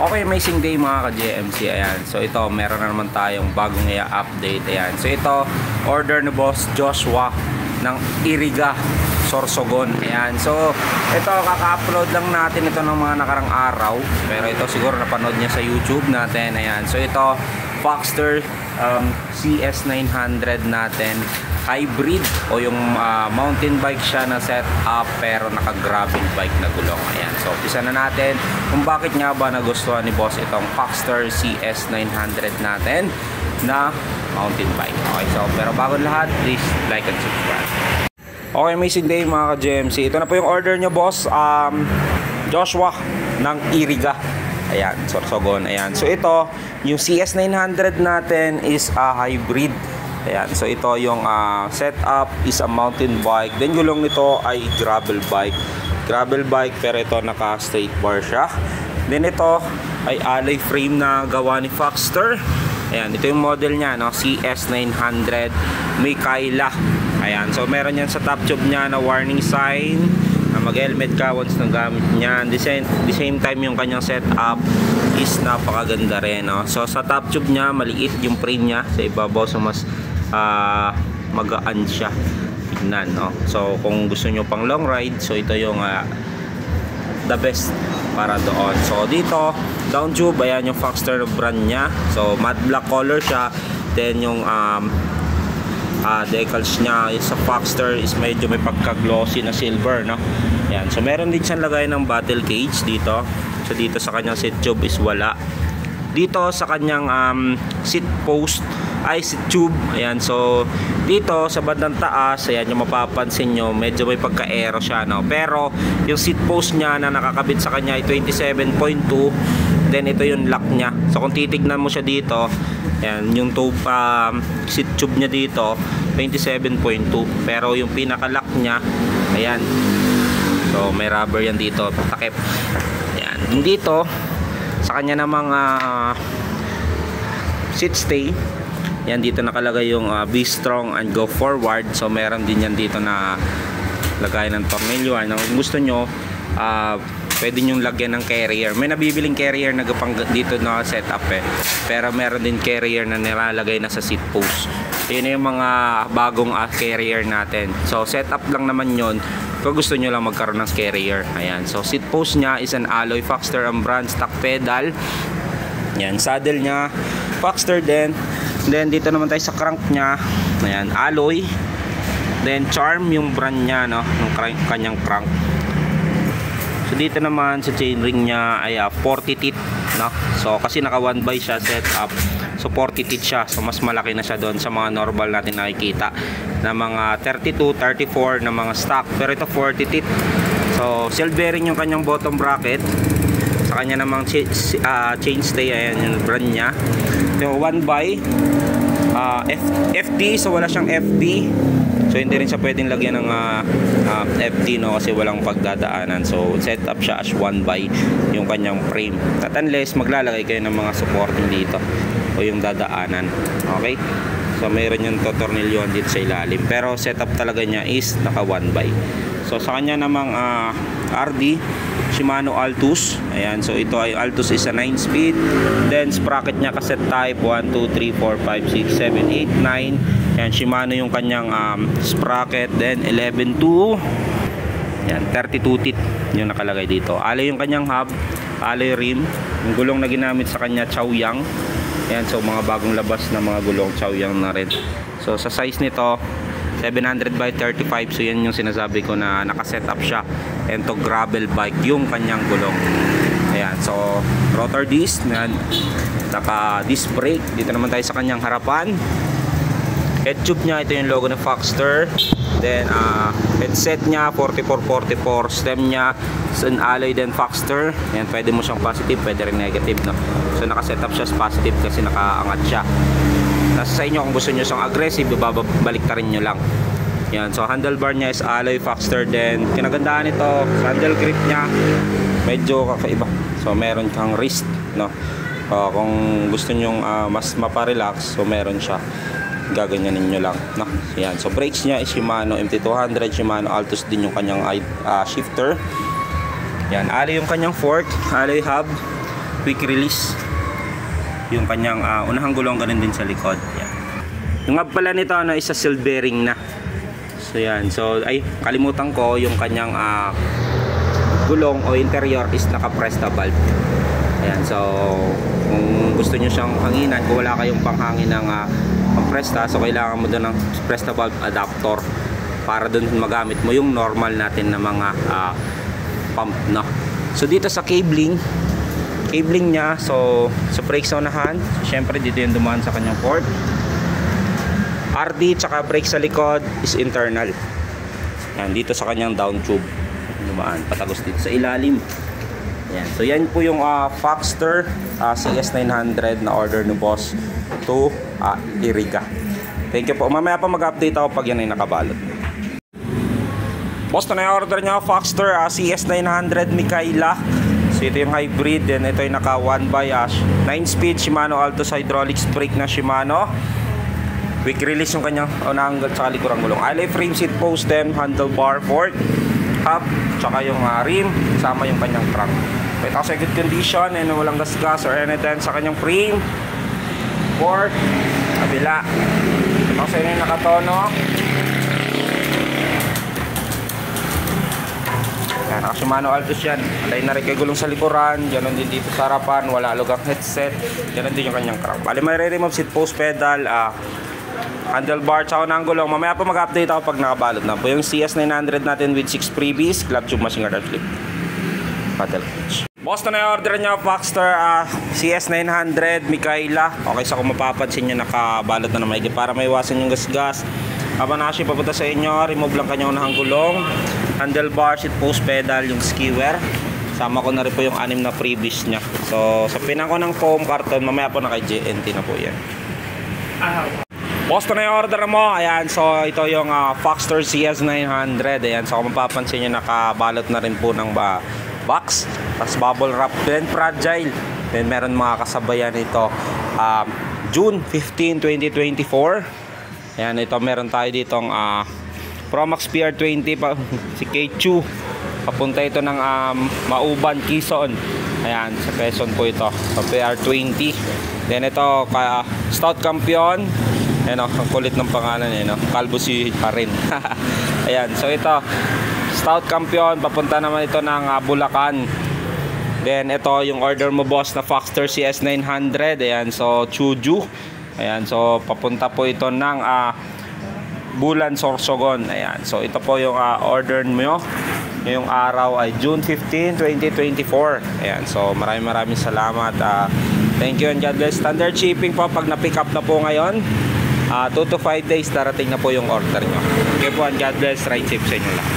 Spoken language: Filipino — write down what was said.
Okay, amazing day mga ka-JMC. Ayan. So ito, meron na naman tayong bagong i-update. Ayan. So ito, order ni Boss Joshua ng Iriga, Sorsogon. Ayan. So ito, kaka-upload lang natin ito ng mga nakarang araw. Pero ito siguro napanood niya sa YouTube natin. Ayan. So ito, Foxster CS900 natin. Hybrid o yung mountain bike siya na set up pero naka-gravel bike na gulong. Ayan. So umpisa na natin kung bakit nga ba nagustuhan ni Boss itong Foxster CS900 natin na mountain bike. Okay, so pero bago lahat, please like and subscribe. Okay, amazing day mga ka-JMC. Ito na po yung order nyo, Boss Joshua ng Iriga. Ayan, Sorsogon. Ayan. So ito, yung CS900 natin is a hybrid. Ayan, so ito yung setup is a mountain bike. Then gulong nito ay gravel bike. Gravel bike pero ito naka straight bar siya. Then ito ay alloy frame na gawa ni Foxster. Ayan, ito yung model niya, no? CS900 Mikaela. Ayan, so meron yan sa top tube niya na warning sign. Mag-helmet ka once nang gamit niyan. The same time yung kanyang setup is napakaganda rin, no? So sa top tube niya maliit yung frame niya, sa ibabaw so mas magaan siya tignan, no? So kung gusto nyo pang long ride, so ito yung the best para doon. So dito down tube, ayan yung Foxster brand nya. So matte black color siya. Then yung decals nya sa Foxster is medyo may pagka-glossy na silver, no? Ayan. So meron din siyang lagay ng battle cage dito. So dito sa kanyang seat tube is wala. Dito sa kanyang seat post ay seat tube. Ayan, so dito sa bandang taas, ayan yung mapapansin nyo, medyo may pagka-aero siya, no? Pero yung seat post niya na nakakabit sa kanya ay 27.2. Then ito yung lock niya. So kung titignan mo siya dito, ayan, yung seat tube niya dito 27.2. Pero yung pinaka-lock niya, ayan, so may rubber yan dito, takip. Ayan, dito sa kanya namang seat stay, yan dito nakalagay yung be strong and go forward. So meron din yan dito na lagay ng tornilyo. Kung gusto nyo, pwede nyo lagyan ng carrier. May nabibiling carrier na gapang dito na setup pero meron din carrier na nilalagay na sa seat post. Yun yung mga bagong carrier natin. So setup lang naman yon kung gusto nyo lang magkaroon ng carrier. Ayan, so seat post nya is an alloy Foxster ang brand, stock pedal. Yan, saddle nya Foxster din. Then dito naman tayo sa crank nya, ayan, alloy. Then Charm yung brand nya, no, ng kanyang crank. So dito naman sa chainring nya ay 40 teeth, no? So kasi naka 1x siya setup, so 40 teeth siya. So mas malaki na siya doon sa mga normal natin nakikita na mga 32, 34 na mga stock. Pero ito 40 teeth. So shell bearing yung kanyang bottom bracket. Sa kanya namang chainstay, ayan yung brand nya. So 1x FD, so wala siyang FD. So hindi rin siya pwedeng lagyan ng FD, no, kasi walang pagdadaanan. So set up siya as 1x yung kanyang frame. At unless maglalagay kayo ng mga supporting dito o yung dadaanan. Okay? So mayroon yung tornilyon dito sa ilalim. Pero setup talaga niya is naka 1x. So sa kanya namang RD Shimano Altus. Ayan, so ito ay Altus is a 9-speed. Then sprocket niya cassette type 1, 2, 3, 4, 5, 6, 7, 8, 9. Ayan, Shimano yung kanyang sprocket. Then 11 to, ayan, 32 teeth yung nakalagay dito. Alloy yung kanyang hub, alloy rim. Yung gulong na ginamit sa kanya Chaoyang. Ayan, so mga bagong labas na mga gulong Chaoyang na rin. So sa size nito 700 by 35. So yan yung sinasabi ko na naka-setup siya. And to gravel bike yung kanyang gulong. Ayan, so rotor disc, naka disc brake. Dito naman tayo sa kanyang harapan. Head tube nya, ito yung logo ng Foxster. Then headset nya 4444. Stem nya is an alloy din Foxster. Ayan, pwede mo siyang positive, pwede rin negative, no? So naka-setup siya as positive kasi nakaangat siya. Nasa sa inyo kung gusto nyo siyang aggressive, babalik ta rin nyo lang. Yan, so handlebar nya is alloy Foxster din. Kinagandaan nito, handle grip nya medyo kakaiba. So meron kang wrist, no? Kung gusto nyo mas maparelax, so meron siya. Gaganyanin nyo lang, no? Yan, so brakes nya is Shimano MT200, Shimano Altus din yung kanyang shifter. Yan, alloy yung kanyang fork, alloy hub. quick release. Yung kanyang unahang gulong, ganun din sa likod. Yan. Yung nga pala nito isa seal bearing na. So yan. So ay kalimutan ko yung kanyang gulong o interior is naka-presta valve. Ayan, so kung gusto niyo siyang hanginan, kung wala kayong panghangin ng presta, so kailangan mo doon ng presta valve adapter para doon magamit mo yung normal natin na mga pump, no? So dito sa cabling niya, so sa brake sa unahan, so syempre dito yung dumaan sa kanyang port. RD tsaka brake sa likod is internal. Yan, dito sa kanyang down tube dumaan, patagos dito sa ilalim. Yan. So yan po yung Foxster CS900 na order ni boss to Iriga. Thank you po. Mamaya pa mag-update ako pag yan ay nakabalot. Boss, na order niya Foxster CS900 Mikaela. So ito yung hybrid, then ito yung naka 1x 9-speed Shimano Altos hydraulics brake na Shimano. Quick release yung kanyang unang sa likurang gulong. Alloy frame, seat post, then handlebar, fork, hub, tsaka yung rim, sama yung kanyang crank. Ito sa good condition and walang gasgas or anything sa kanyang frame, fork, kabila. Ito sa yung nakatono. Yan, Shimano Altos yan. Alay na rin kay gulong sa likuran, ganoon din dito sa harapan, wala lugang headset, ganoon din yung kanyang crank. Bali may re-remove seat post pedal, handlebar, tsaka ng gulong. Mamaya pa mag-update ako pag nakabalot na po yung CS900 natin with 6 freebies, club tube, machine guard, flip, paddle clutch. Boss, na order niya Foxster CS900 Mikaela. Okay, so kung mapapansin nyo, nakabalot na maigi para maiwasan yung gasgas. Habang nakashi papunta sa inyo, remove lang kanyang unahang gulong, handlebar, seat post pedal, yung skewer. Sama ko na rin po yung 6 na freebies niya. So sa pinako ng foam carton, mamaya po na kay JNT na po yan. Boss, na yung order mo. Ayan, so ito yung Foxster CS900. Ayan, so kung mapapansin nyo, nakabalot na rin po ng box, tapos bubble wrap, then fragile. Then meron mga kasabayan ito June 15, 2024. Ayan, ito meron tayo ditong Promax PR20 pa, si K2. Papunta ito ng Mauban, Quezon. Ayan, sa Quezon po ito, so PR20. Then ito Stout Campion. Ayan, ang kulit ng pangalan, Kalbo si Karin. Ayan, so ito Stout Campion, papunta naman ito ng Bulacan. Then ito yung order mo, boss, na Foxster CS900. Ayan, so Chuju. Ayan, so papunta po ito ng Bulan, Sorsogon. Ayan, so ito po yung order mo. Yung araw ay June 15, 2024. Ayan, so maraming salamat. Thank you and God bless. Standard shipping po pag na-pick up na po ngayon. 2 to 5 days darating na po yung order nyo. Okay po and God bless. Ride safe sa inyo lang.